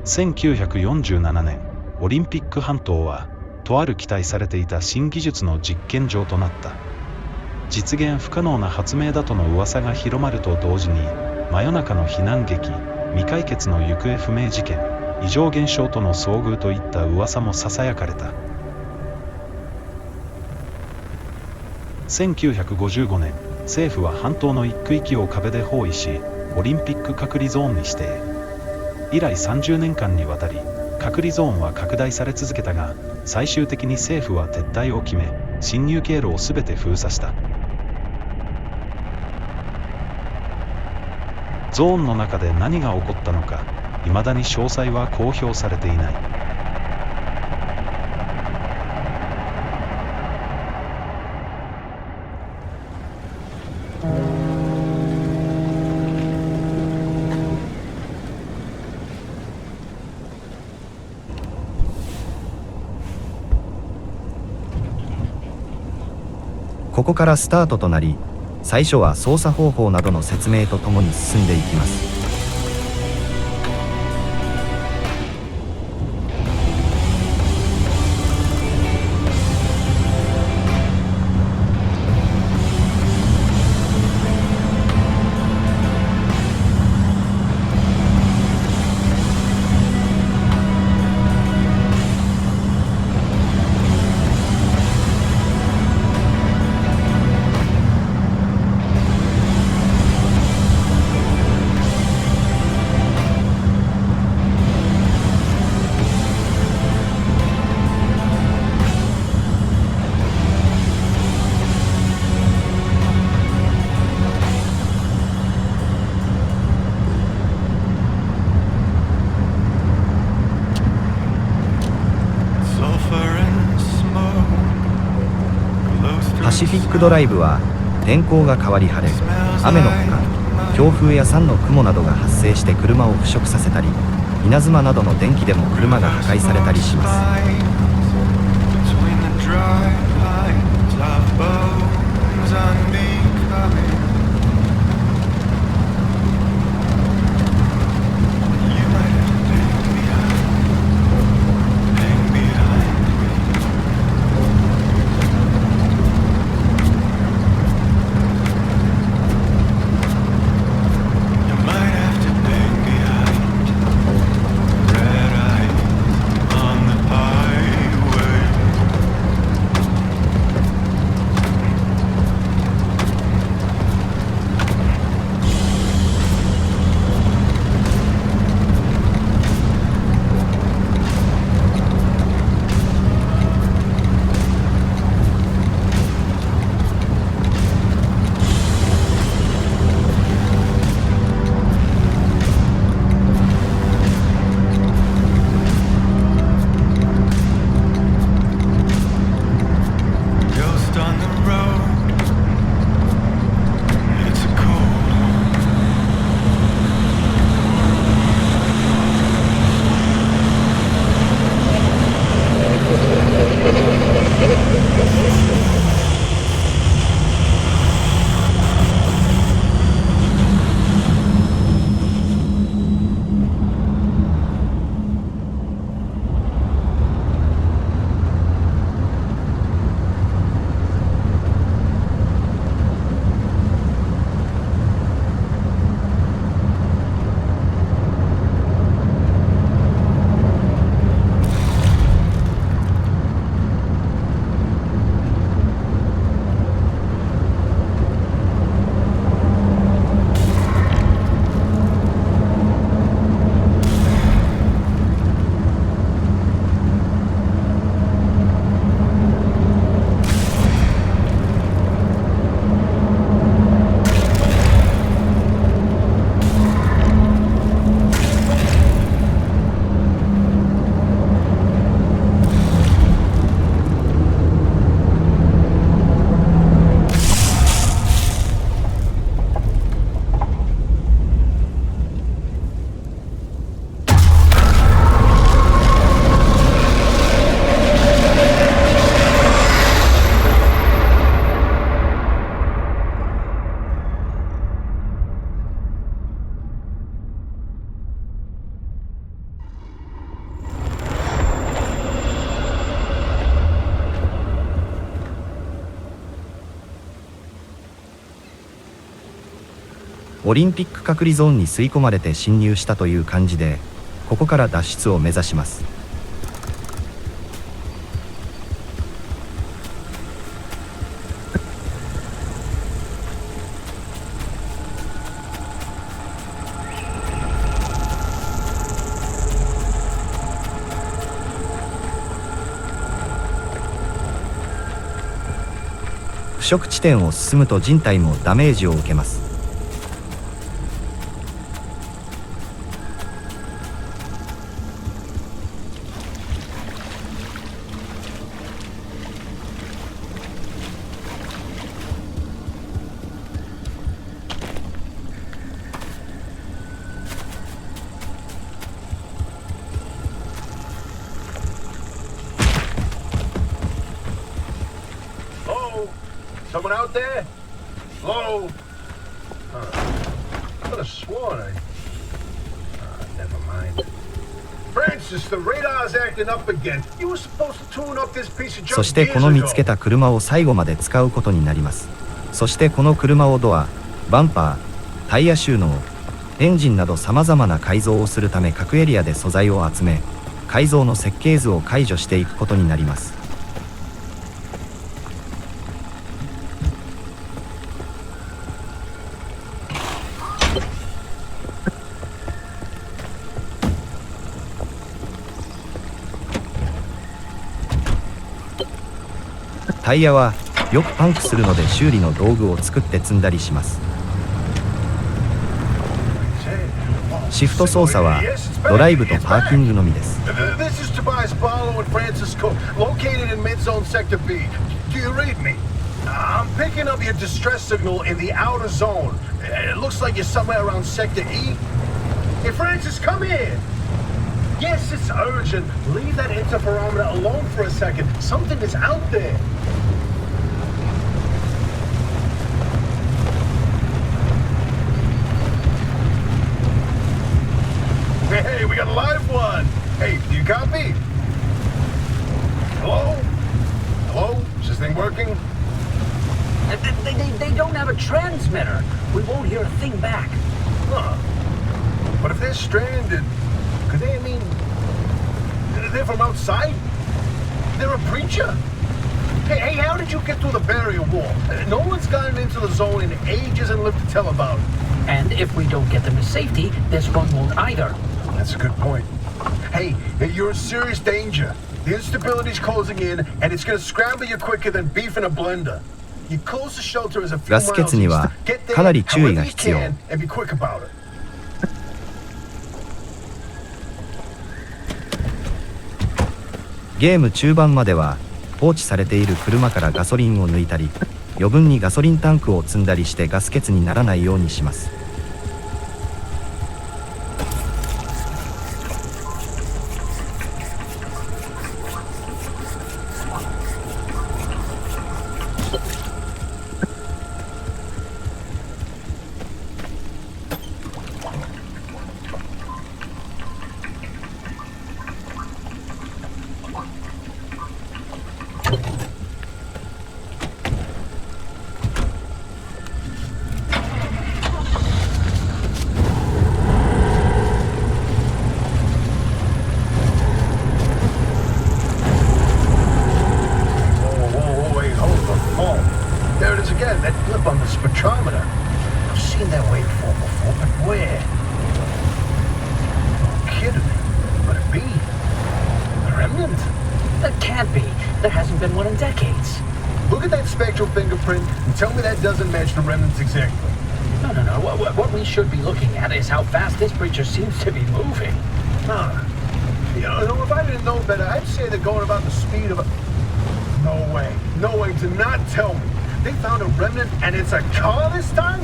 1947年、オリンピック半島はとある期待されていた新技術の実験場となった。実現不可能な発明だとの噂が広まると同時に、真夜中の避難劇、未解決の行方不明事件、異常現象との遭遇といった噂もささやかれた。1955年、政府は半島の一区域を壁で包囲し、オリンピック隔離ゾーンに指定。以来30年間にわたり、隔離ゾーンは拡大され続けたが、最終的に政府は撤退を決め、侵入経路をすべて封鎖した。ゾーンの中で何が起こったのか、未だに詳細は公表されていない。ここからスタートとなり、最初は操作方法などの説明とともに進んでいきます。パシフィックドライブは天候が変わり晴れ、雨のほか強風や山の雲などが発生して車を腐食させたり、稲妻などの電気でも車が破壊されたりします。オリンピック隔離ゾーンに吸い込まれて侵入したという感じで、ここから脱出を目指します。腐食地点を進むと人体もダメージを受けます。Someone out there? Hello? Could have sworn I... never mind. Francis, the radar's acting up again. You were supposed to tune up this piece of junk そしてこの見つけた車を最後まで使うことになります。そしてこの車をドア、バンパー、タイヤ収納、エンジンなどさまざまな改造をするため各エリアで素材を集め、改造の設計図を解除していくことになります。タイヤはよくパンクするので修理の道具を作って積んだりします。シフト操作はドライブとパーキングのみです。I'm picking up your distress signal in the outer zone. It looks like you're somewhere around Sector E. Hey, Francis, come here. Yes, it's urgent. Leave that interferometer alone for a second. Something is out there. Hey, we got a live one. Hey, do you copy? Hello? Hello? Is this thing working? They don't have a transmitter. We won't hear a thing back. Huh. But if they're stranded, could they, they're from outside? They're a preacher? Hey, how did you get through the barrier wall? No one's gotten into the zone in ages and lived to tell about it. And if we don't get them to safety, this one won't either. That's a good point. Hey, you're in serious danger. The instability's closing in, and it's gonna scramble you quicker than beef in a blender. Your closest shelter is a few ガス欠に miles は east. Get there かなり注意が however you 必要。 can and be quick about it. ゲーム中盤までは放置されている車からガソリンを抜いたり、余分にガソリンタンクを積んだりしてガス欠にならないようにします。That blip on the spectrometer. I've seen that waveform before, but where? No kidding. Could it be? A remnant? That can't be. There hasn't been one in decades. Look at that spectral fingerprint and tell me that doesn't match the remnants exactly. No. What we should be looking at is how fast this creature seems to be moving. Huh. You know, if I didn't know better, I'd say they're going about the speed of a... No way. No way. Do not tell me. They found a remnant and it's a car this time?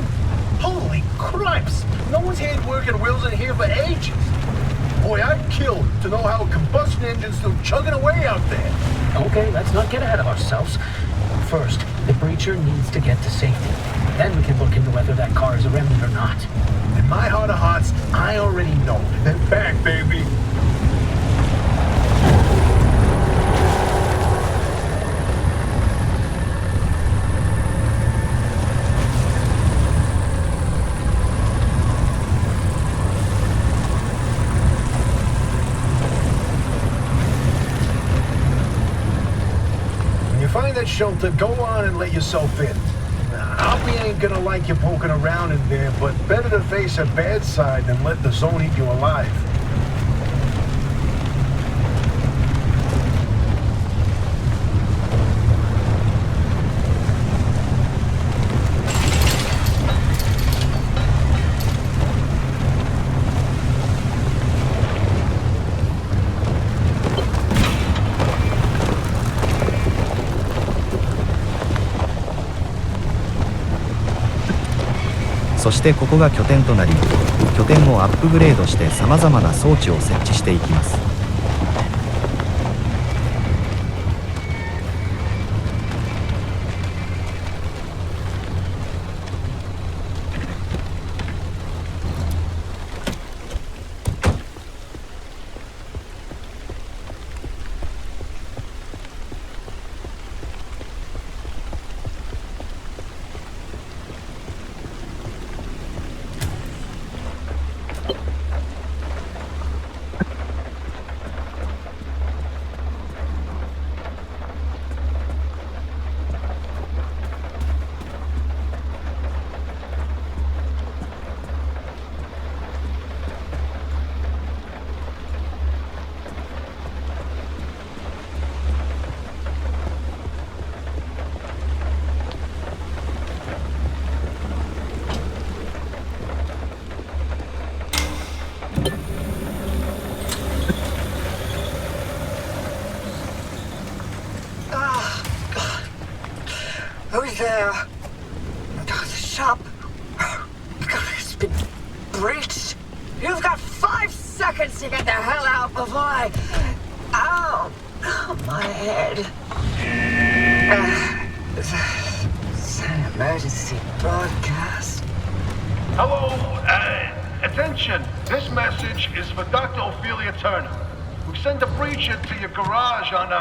Holy cripes! No one's had working wheels in here for ages. Boy, I'd kill to know how a combustion engine's still chugging away out there. Okay, let's not get ahead of ourselves. First, the breacher needs to get to safety. Then we can look into whether that car is a remnant or not. In my heart of hearts, I already know. Then back, baby. that shelter, go on and let yourself in. We ain't gonna like you poking around in there, but better to face a bad side than let the zone eat you alive. そしてここが拠点となり、拠点をアップグレードしてさまざまな装置を設置していきます。Who's there? The shop. It's been breached. You've got 5 seconds to get the hell out before I... Ow! Oh, my head. It's an emergency broadcast. Hello, attention. This message is for Dr. Ophelia Turner, who sent a breacher to your garage on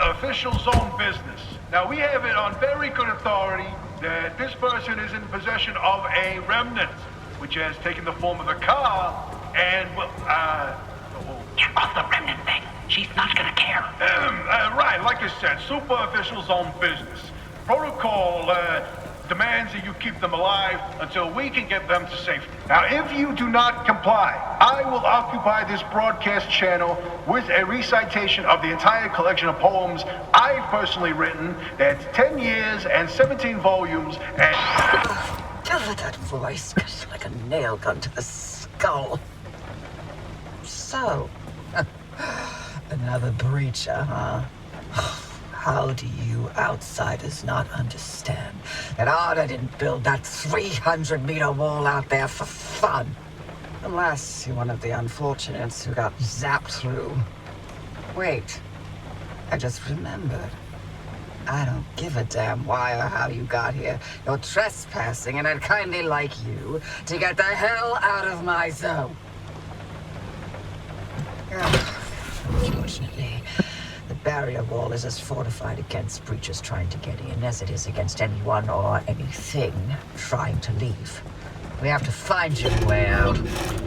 official zone business. Now, we have it on very good authority that this person is in possession of a remnant, which has taken the form of a car, and, well, Get off the remnant thing. She's not gonna care. Right, like I said, super official zone business. Protocol, demands that you keep them alive until we can get them to safety. Now, if you do not comply, I will occupy this broadcast channel with a recitation of the entire collection of poems I've personally written. That's 10 years and 17 volumes and... Oh, that voice goes like a nail gun to the skull. So, another breacher, huh? How do you outsiders not understand that Arda didn't build that 300-meter wall out there for fun? Unless you're one of the unfortunates who got zapped through. Wait, I just remembered. I don't give a damn why or how you got here. You're trespassing, and I'd kindly like you to get the hell out of my zone. Unfortunately, the barrier wall is as fortified against breachers trying to get in as it is against anyone or anything trying to leave. We have to find you a way out.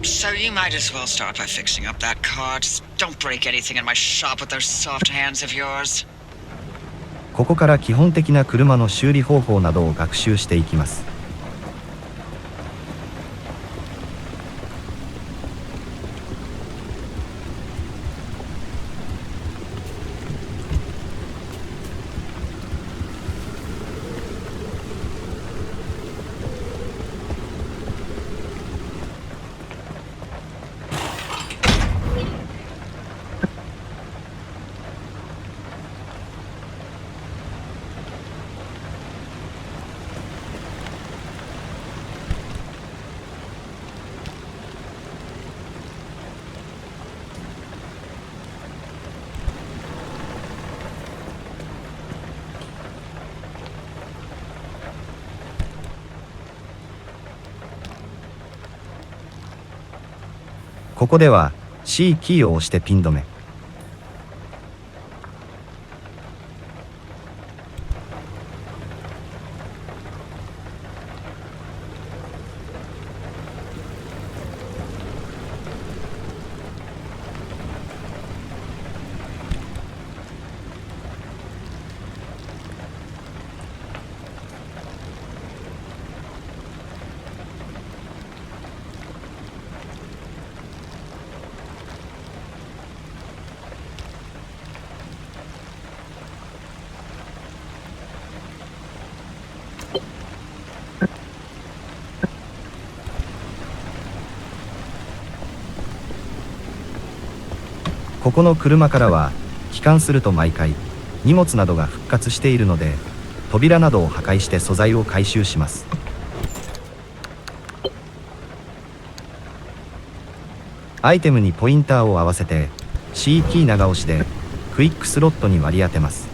So you might as well start by fixing up that car. Just don't break anything in my shop with those soft hands of yours. ここから基本的な車の修理方法などを学習していきます。ここでは C キーを押してピン止め。ここの車からは帰還すると毎回荷物などが復活しているので、扉などを破壊して素材を回収します。アイテムにポインターを合わせて C キー長押しでクイックスロットに割り当てます。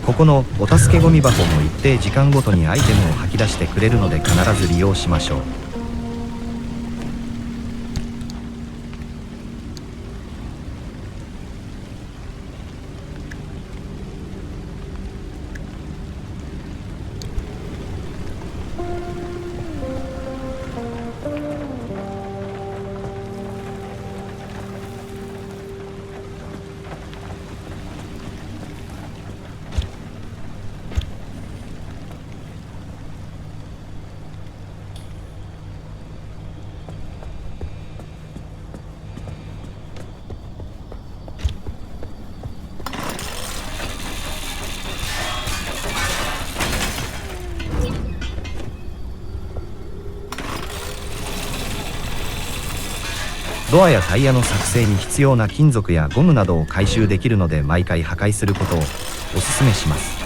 ここのお助けゴミ箱も一定時間ごとにアイテムを吐き出してくれるので必ず利用しましょう。ドアやタイヤの作成に必要な金属やゴムなどを回収できるので毎回破壊することをお勧めします。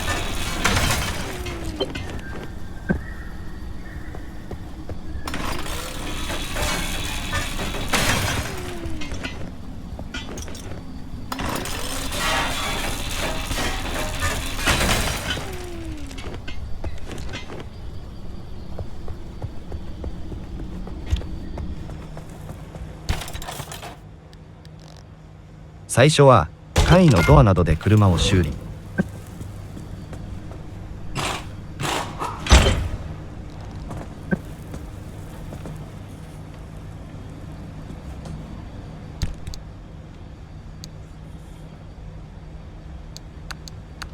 最初は簡易のドアなどで車を修理。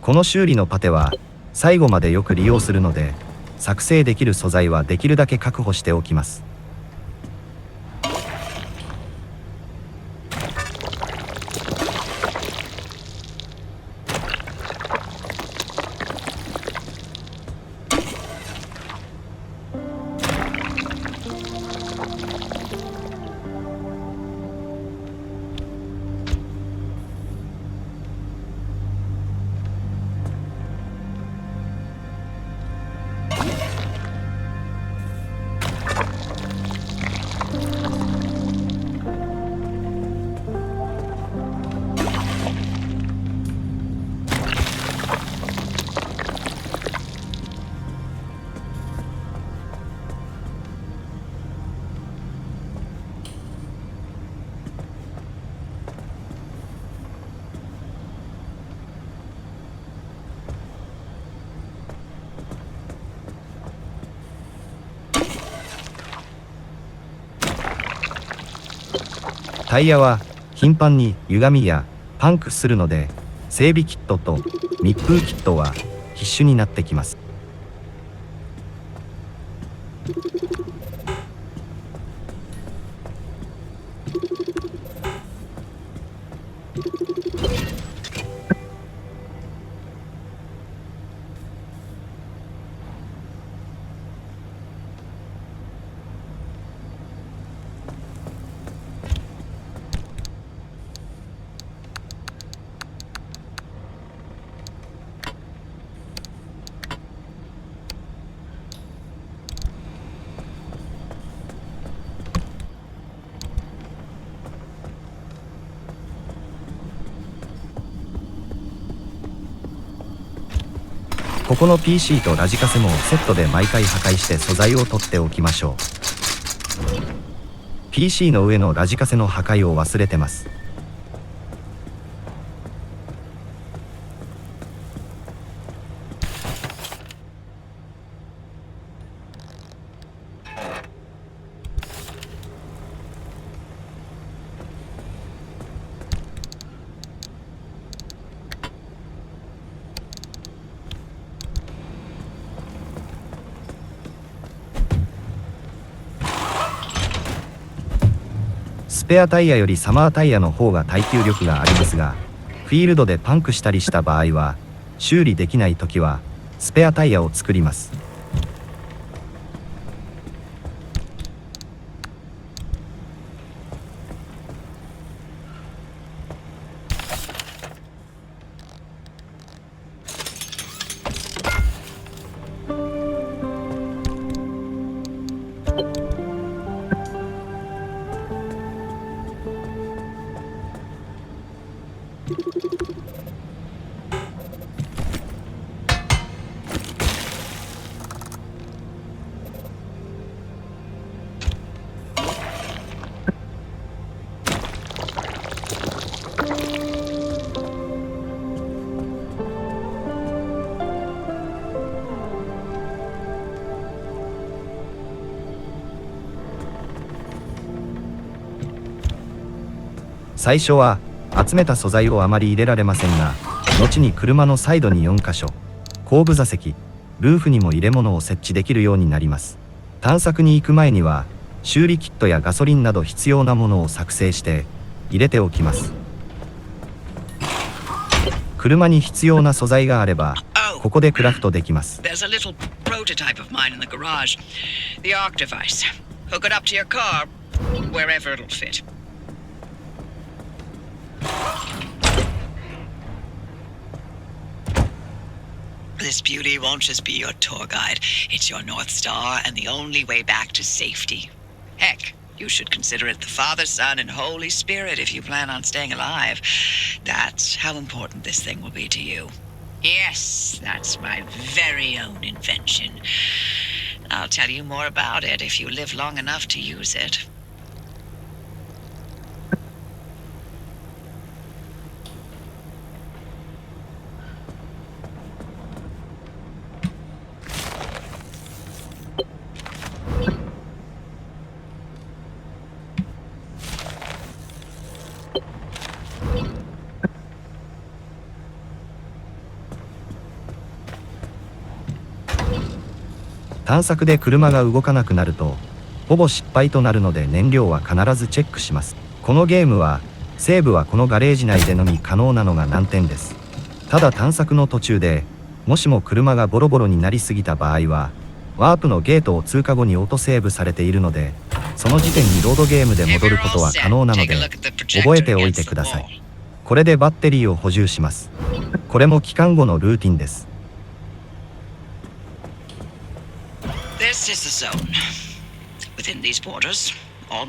この修理のパテは最後までよく利用するので、作成できる素材はできるだけ確保しておきます。タイヤは頻繁に歪みやパンクするので、整備キットと密封キットは必須になってきます。ここの PC とラジカセもセットで毎回破壊して素材を取っておきましょう。PC の上のラジカセの破壊を忘れてます。スペアタイヤよりサマータイヤの方が耐久力がありますが、フィールドでパンクしたりした場合は、修理できないときはスペアタイヤを作ります。最初は集めた素材をあまり入れられませんが、後に車のサイドに4箇所、後部座席、ルーフにも入れ物を設置できるようになります。探索に行く前には修理キットやガソリンなど必要なものを作成して入れておきます。車に必要な素材があればここでクラフトできます。 There's a little prototype of mine in the garage. The arc device. Hook it up to your car, wherever it'll fit. This beauty won't just be your tour guide. It's your North Star and the only way back to safety. Heck, you should consider it the Father, Son, and Holy Spirit if you plan on staying alive. That's how important this thing will be to you. Yes, that's my very own invention. I'll tell you more about it if you live long enough to use it.探索で車が動かなくなるとほぼ失敗となるので燃料は必ずチェックします。このゲームはセーブはこのガレージ内でのみ可能なのが難点です。ただ探索の途中でもしも車がボロボロになりすぎた場合はワープのゲートを通過後にオートセーブされているので、その時点にロードゲームで戻ることは可能なので覚えておいてください。これでバッテリーを補充します。これも帰還後のルーティンです。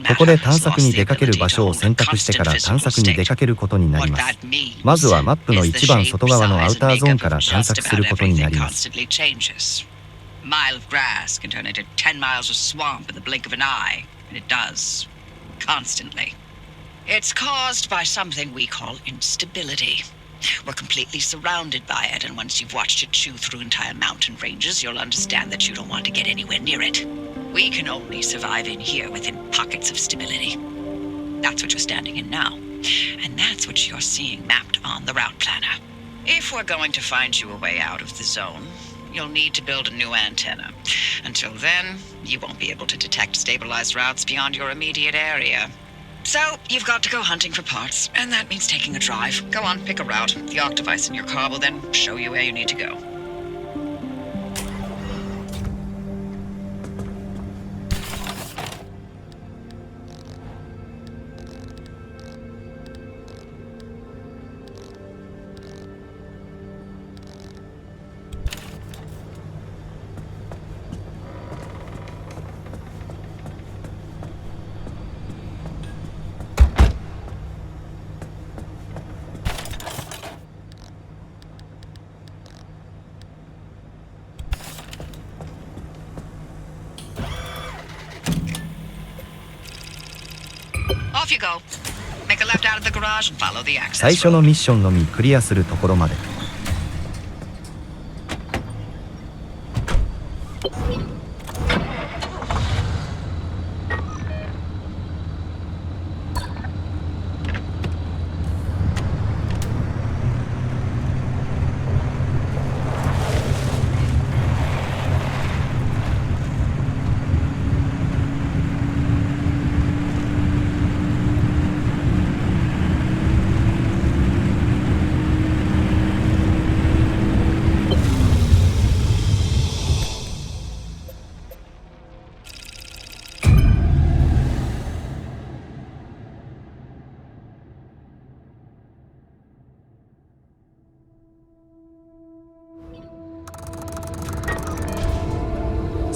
ここで探索に出かける場所を選択してから探索に出かけることになります。まずはマップの一番外側のアウターゾーンから探索することになります。Mile of grass can turn into 10 miles of swamp in the blink of an eye, and it does. Constantly. It's caused by something we call instability. We're completely surrounded by it, and once you've watched it chew through entire mountain ranges, you'll understand that you don't want to get anywhere near it. We can only survive in here within pockets of stability. That's what you're standing in now, and that's what you're seeing mapped on the route planner. If we're going to find you a way out of the zone, you'll need to build a new antenna. Until then, you won't be able to detect stabilized routes beyond your immediate area. So, you've got to go hunting for parts, and that means taking a drive. Go on, pick a route. The arc device in your car will then show you where you need to go. Off you go. Make a left out of the garage and follow the access road. 最初のミッションのみクリアするところまで。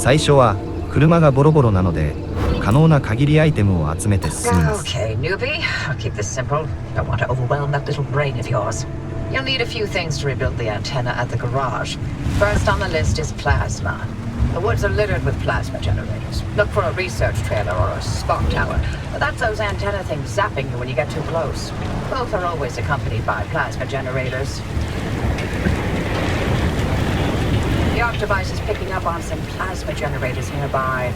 最初は車がボロボロなので可能な限りアイテムを集めて進みます。 Okay, newbie. I'll keep this simple. Don't want to overwhelm that little brain of yours. You'll need a few things to rebuild the antenna at the garage. First on the list is plasma. The woods are littered with plasma generators. Look for a research trailer or a spot tower. That's those antenna things zapping you when you get too close. Both are always accompanied by plasma generators. The ARC device is picking up on some plasma generators nearby.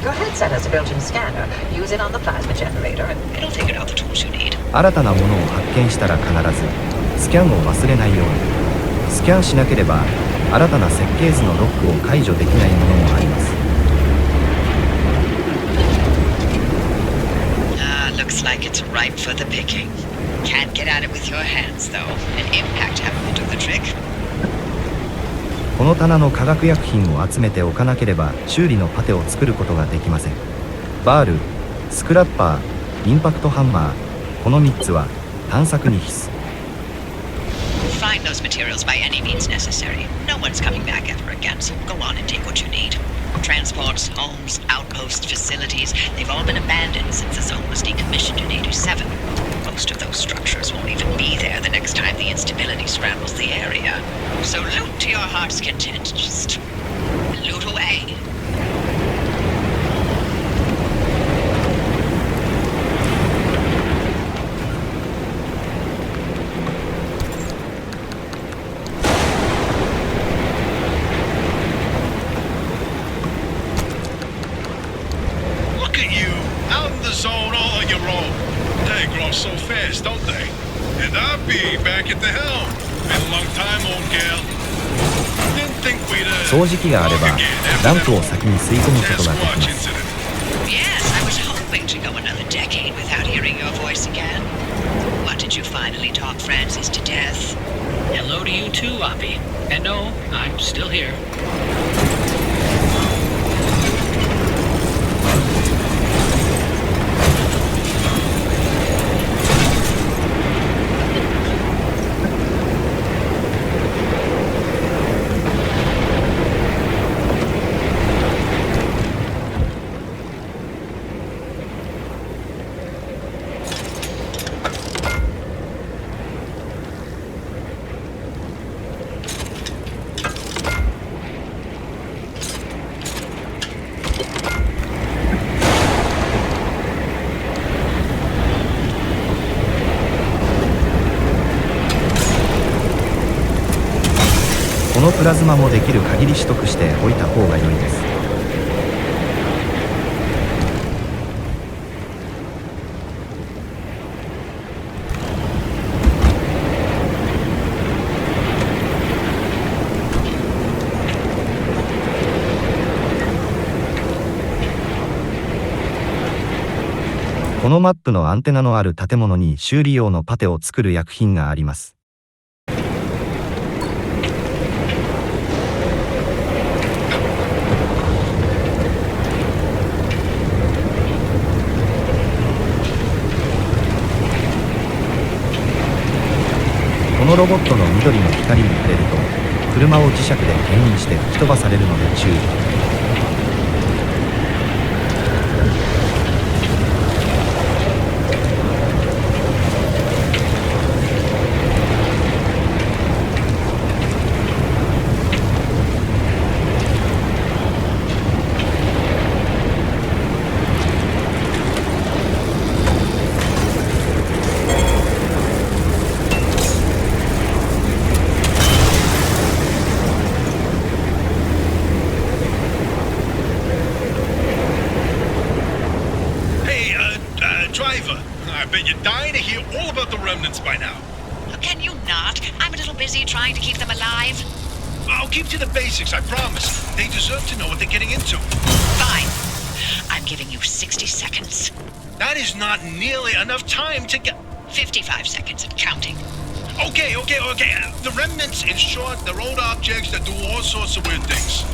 Your headset has a built-in scanner. Use it on the plasma generator and It'll figure out the tools you need. 新たなものを発見したら必ずスキャンを忘れないように。スキャンしなければ新たな設計図のロックを解除できないものもあります。Looks like it's ripe for the picking. Can't get at it with your hands, though. An impact hammer will do the trick. この棚の化学薬品を集めておかなければ修理のパテを作ることができません。バール、スクラッパー、インパクトハンマー、この3つは探索に必須。Find those materials by any means necessary. No one's coming back ever again, so go on and take what you need. Transports, homes, outposts, facilities, they've all been abandoned since the zone was decommissioned in 87. Most of those structures won't even be there the next time the instability scrambles the area. So loot to your heart's content. Just loot away. 掃除機があればランプを先に吸い込むことができます。 Yes, I was hoping to go another decade without hearing your voice again. What did you finally talk Francis to death? Hello to you too, Oppie. And no, I'm still here. このプラズマもできる限り取得しておいた方が良いです。このマップのアンテナのある建物に修理用のパテを作る薬品があります。このロボットの緑の光に触れると車を磁石で牽引して吹き飛ばされるので注意。Driver, I bet you're dying to hear all about the remnants by now. Can you not? I'm a little busy trying to keep them alive. I'll keep to the basics, I promise. They deserve to know what they're getting into. Fine. I'm giving you 60 seconds. That is not nearly enough time to get... 55 seconds and counting. Okay. The remnants, in short, they're old objects that do all sorts of weird things.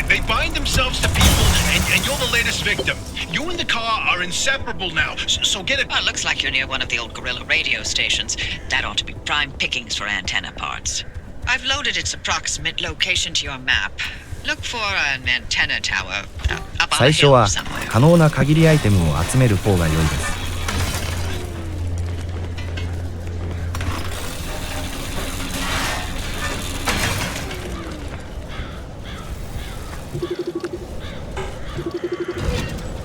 They bind themselves to people, and you're the latest victim. You and the car are inseparable now, so get it... Well, looks like you're near one of the old guerrilla radio stations. That ought to be prime pickings for antenna parts. I've loaded its approximate location to your map. Look for an antenna tower up on 最 a 初 hill は somewhere. 可能な限りアイテムを集める方が良いです。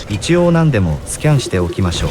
一応何でもスキャンしておきましょう。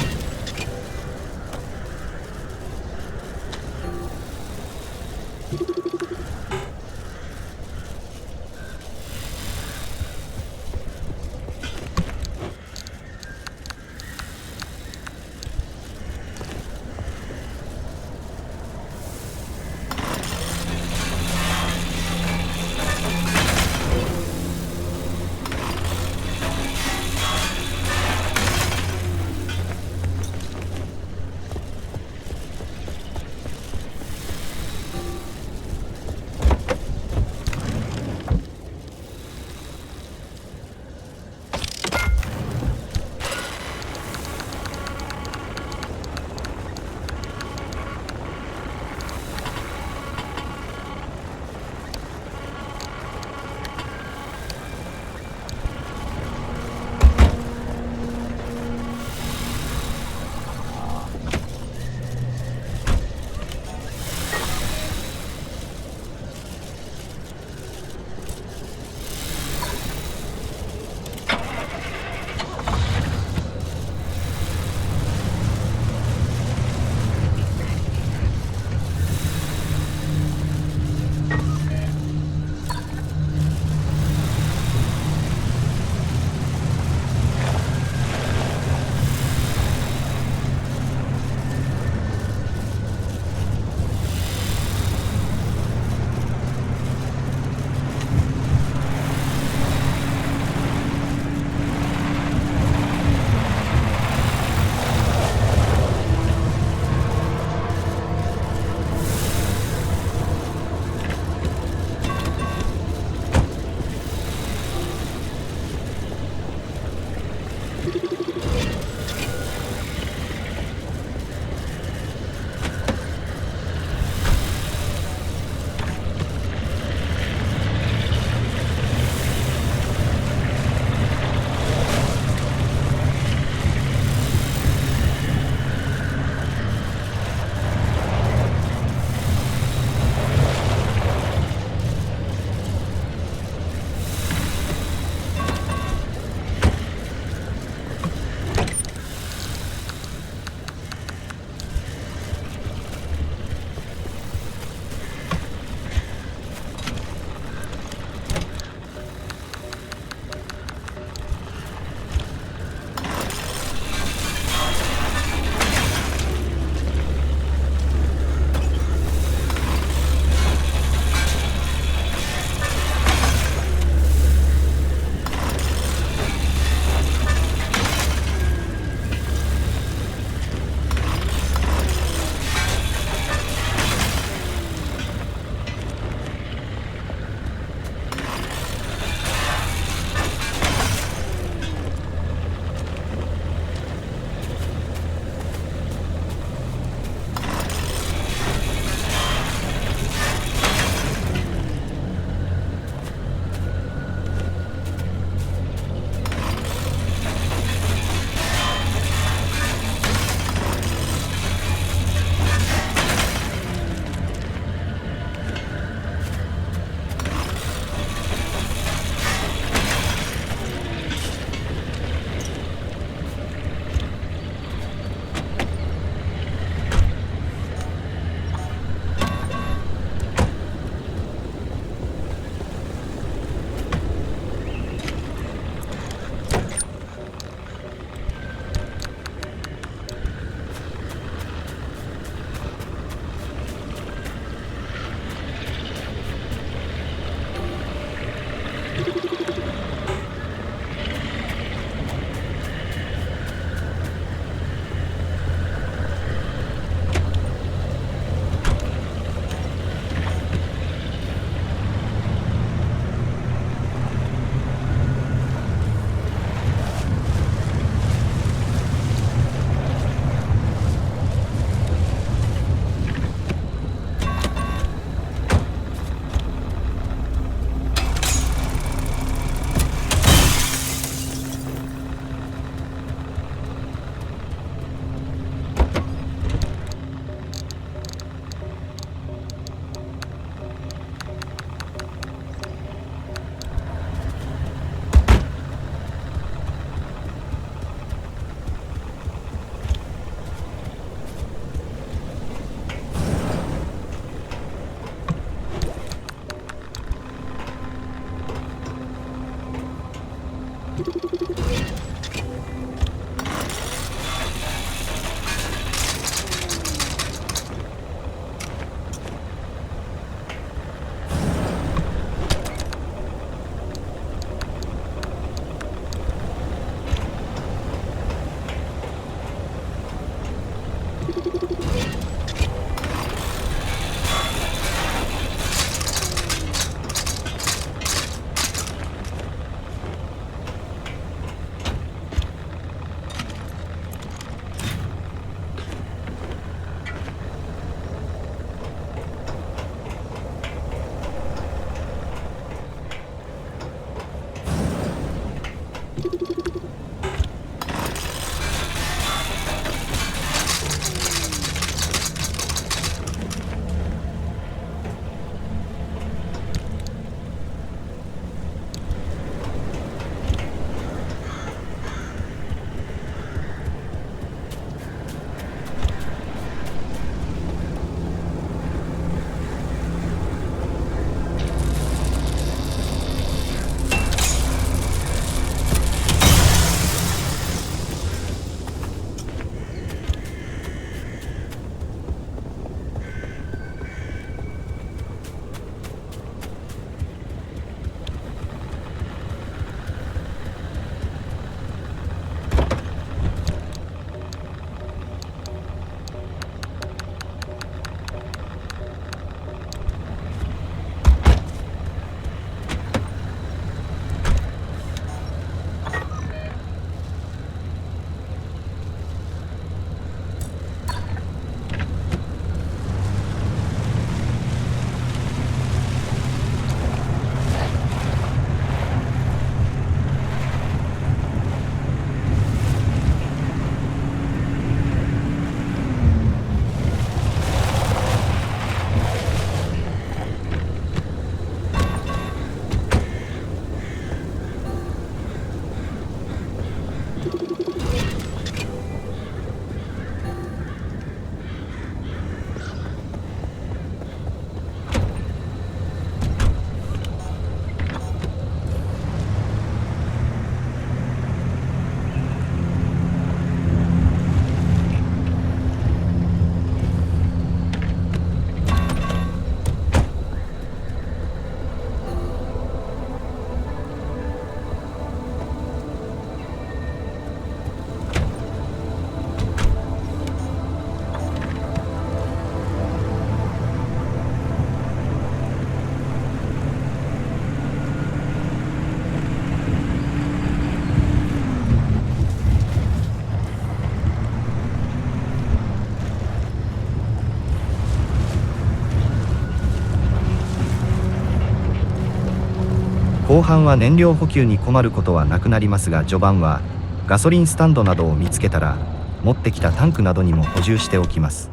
後半は燃料補給に困ることはなくなりますが、序盤はガソリンスタンドなどを見つけたら持ってきたタンクなどにも補充しておきます。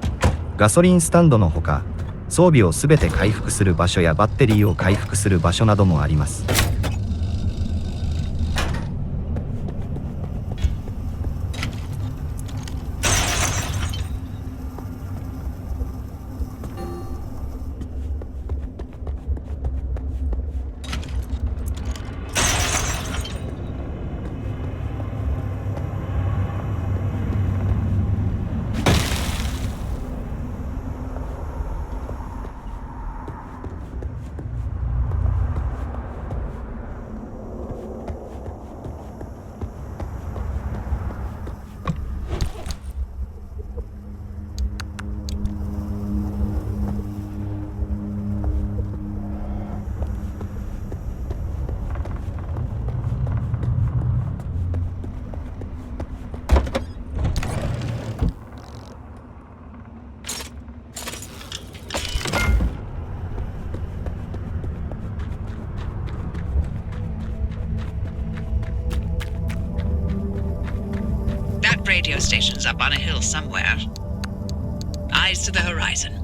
ガソリンスタンドのほか装備をすべて回復する場所やバッテリーを回復する場所などもあります。Radio station's up on a hill somewhere. Eyes to the horizon.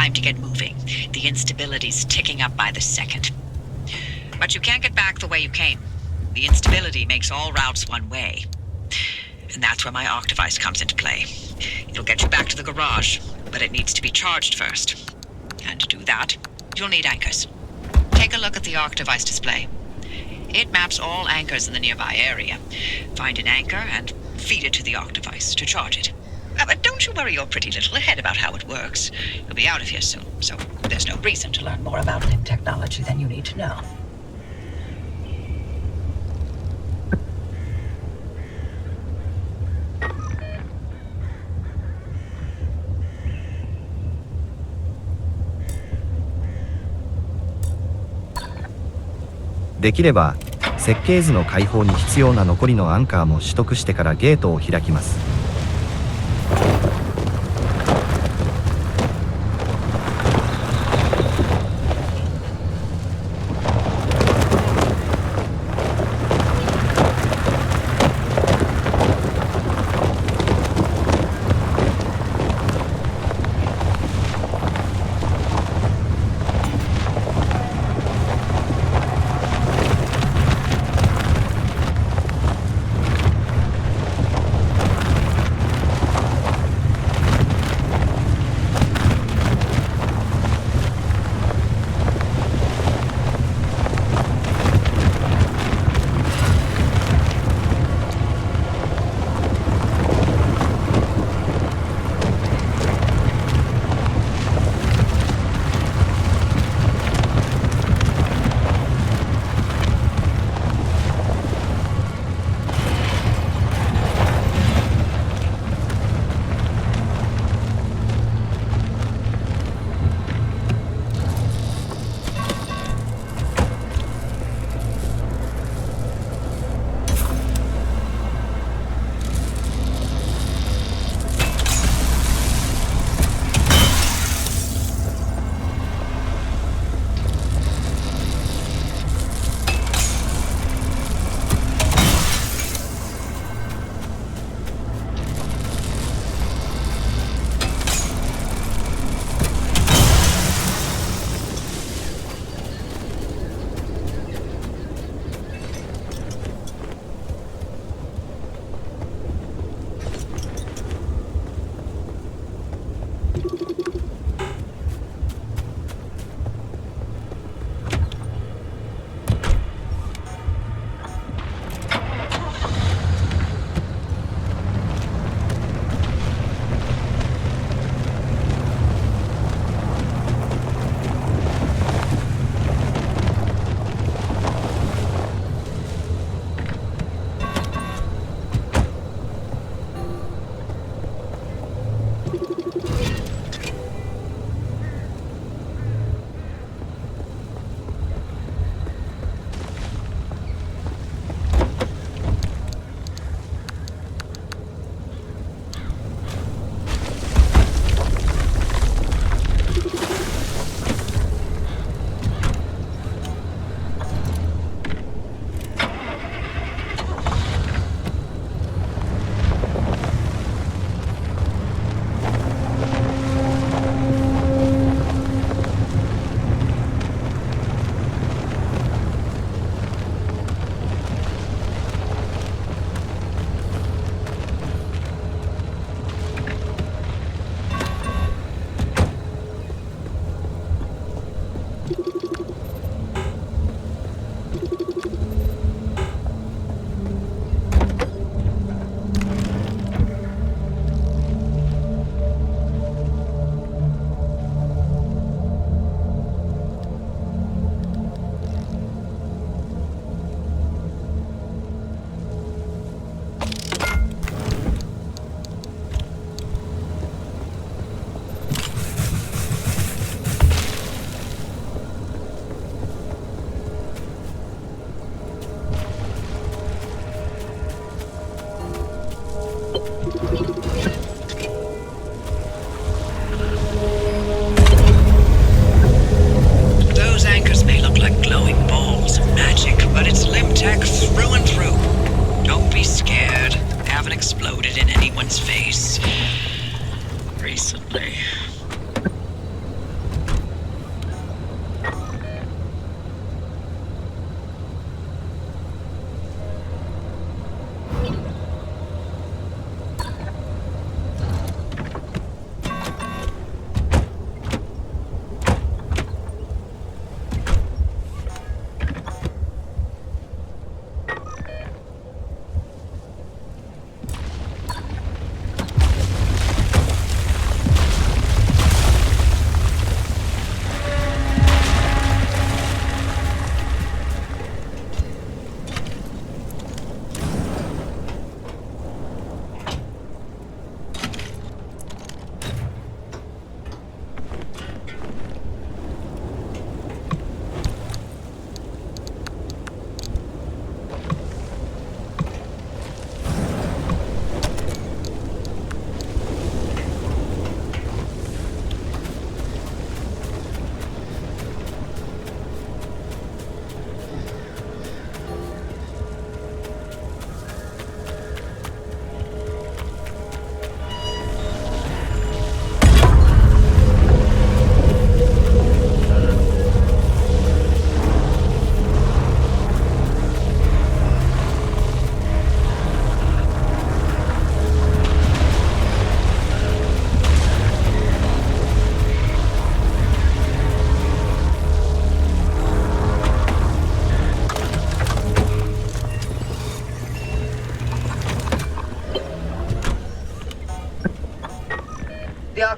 time to get moving. The instability's ticking up by the second. But you can't get back the way you came. The instability makes all routes one way. And that's where my Octavice comes into play. It'll get you back to the garage, but it needs to be charged first. And to do that, you'll need anchors. Take a look at the Octavice display. It maps all anchors in the nearby area. Find an anchor and feed it to the Octavice to charge it. But don't you worry your pretty little head about how it works. You'll be out of here soon, so there's no reason to learn More about limb technology than you need to know. できれば設計図の開放に必要な残りのアンカーも取得してからゲートを開きます。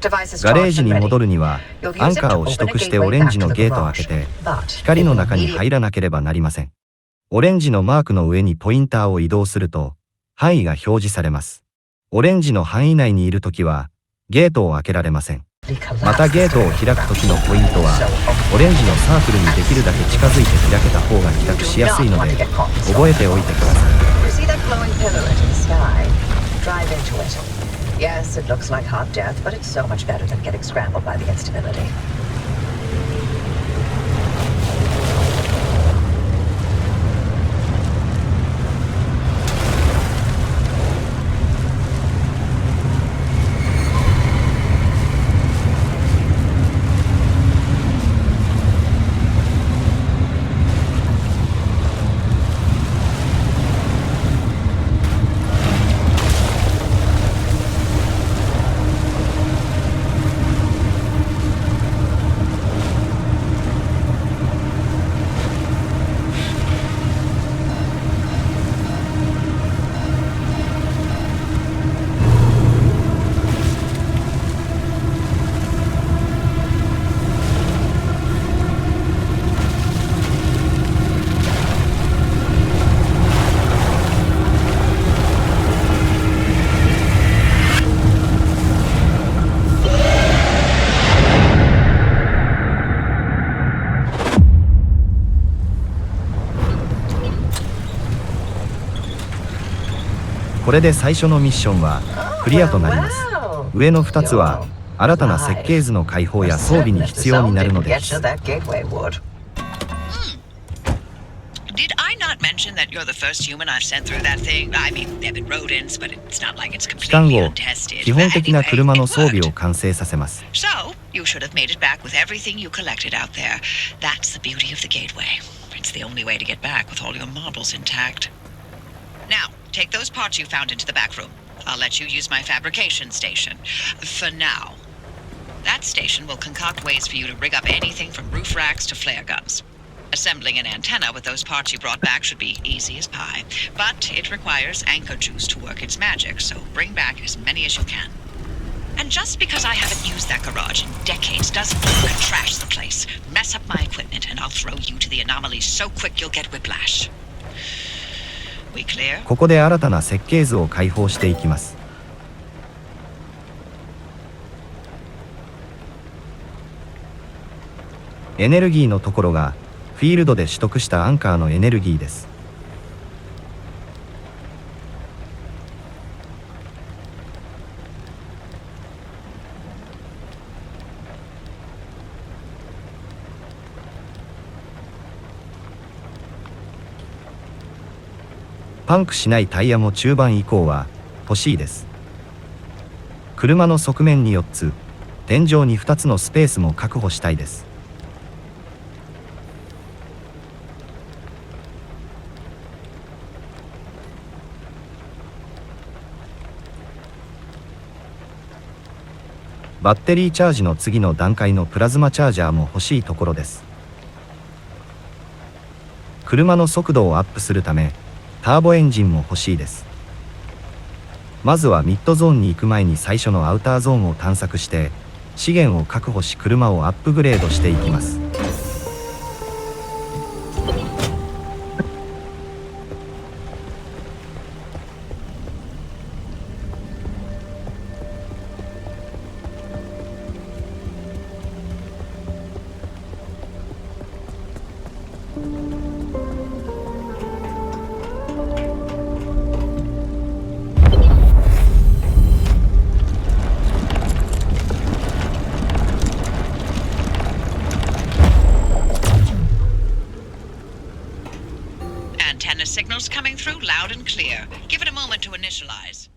ガレージに戻るにはアンカーを取得してオレンジのゲートを開けて光の中に入らなければなりません。オレンジのマークの上にポインターを移動すると範囲が表示されます。オレンジの範囲内にいるときはゲートを開けられません。またゲートを開くときのポイントはオレンジのサークルにできるだけ近づいて開けた方が帰宅しやすいので覚えておいてください。Drive into it. Yes, it looks like hot death, but it's so much better than getting scrambled by the instability. これで最初のミッションはクリアとなります。上の2つは新たな設計図の開放や装備に必要になるのです。Did I not mention that you're the first human I've sent through that thing? I mean, there've been rodents, but it's not like it's 帰還 completely 後、 untested. 基本的な Anyway, 車の it 装備を worked. 完成させます。So, you should have made it back with everything you collected out there. That's the beauty of the gateway. It's the only way to get back with all your marbles intact. Now, take those parts you found into the back room. I'll let you use my fabrication station. For now. That station will concoct ways for you to rig up anything from roof racks to flare guns. Assembling an antenna with those parts you brought back should be easy as pie. But it requires anchor juice to work its magic, so bring back as many as you can. And just because I haven't used that garage in decades doesn't mean you can trash the place. Mess up my equipment and I'll throw you to the anomalies so quick you'll get whiplash. We clear? ここで新たな設計図を開放していきます。エネルギーのところがフィールドで取得したアンカーのエネルギーです。パンクしないタイヤも中盤以降は欲しいです。車の側面に4つ、天井に2つのスペースも確保したいです。バッテリーチャージの次の段階のプラズマチャージャーも欲しいところです。車の速度をアップするためターボエンジンも欲しいです。まずはミッドゾーンに行く前に最初のアウターゾーンを探索して資源を確保し車をアップグレードしていきます。Antenna signals coming through loud and clear. Give it a moment to initialize.